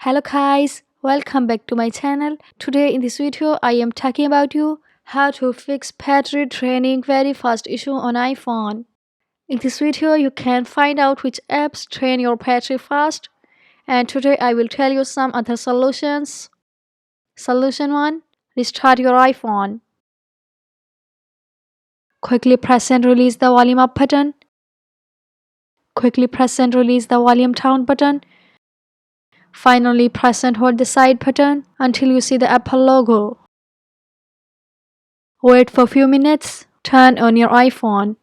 Hello guys, welcome back to my channel. Today in this video I am talking about you how to fix battery draining very fast issue on iPhone. In this video you can find out which apps drain your battery fast, and today I will tell you some other solutions. Solution 1. Restart your iPhone. Quickly press and release the volume up button. Quickly press and release the volume down button. Finally, press and hold the side button until you see the Apple logo. Wait for a few minutes. Turn on your iPhone.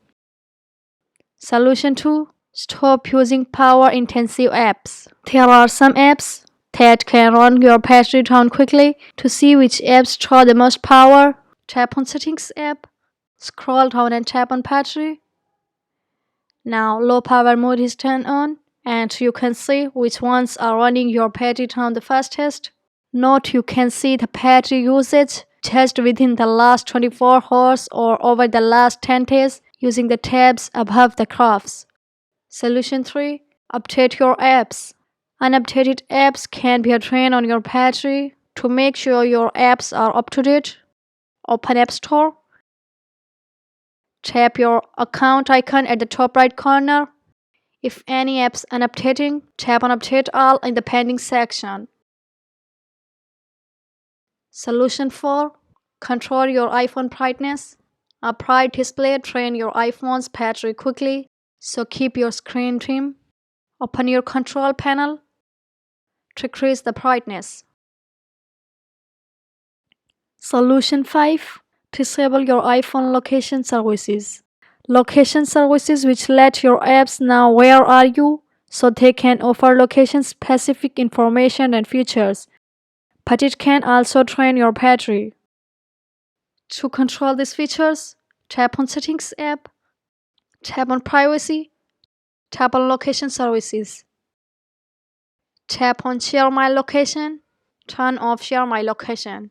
Solution 2. Stop using power-intensive apps. There are some apps that can run your battery down quickly. To see which apps draw the most power, tap on Settings app. Scroll down and tap on Battery. Now low power mode is turned on, and you can see which ones are running your battery down the fastest. Note you can see the battery usage just within the last 24 hours or over the last 10 days using the tabs above the graphs. Solution 3. Update your apps. Unupdated apps can be a drain on your battery. To make sure your apps are up to date, open App Store. Tap your account icon at the top right corner. If any apps unupdating, tap on Update All in the pending section. Solution 4. Control your iPhone brightness. A bright display drains your iPhone's battery quickly, so keep your screen dim. Open your control panel. Decrease the brightness. Solution 5. Disable your iPhone location services. Location services which let your apps know where are you, so they can offer location-specific information and features, but it can also drain your battery. To control these features, tap on Settings app, tap on Privacy, tap on Location Services. Tap on Share My Location, turn off Share My Location.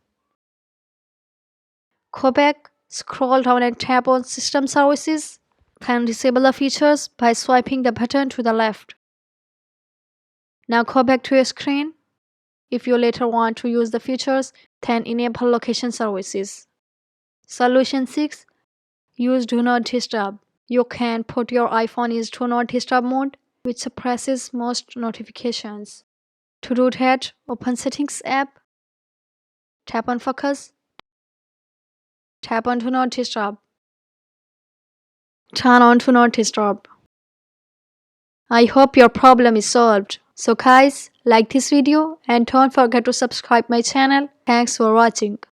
Go back, scroll down and tap on System Services. Can disable the features by swiping the button to the left. Now go back to your screen. If you later want to use the features, then enable Location Services. Solution 6. Use Do Not Disturb. You can put your iPhone in Do Not Disturb mode, which suppresses most notifications. To do that, open Settings app, tap on Focus, tap on Do Not Disturb. Turn on Do Not Disturb. I hope your problem is solved. So guys, like this video and don't forget to subscribe my channel. Thanks for watching.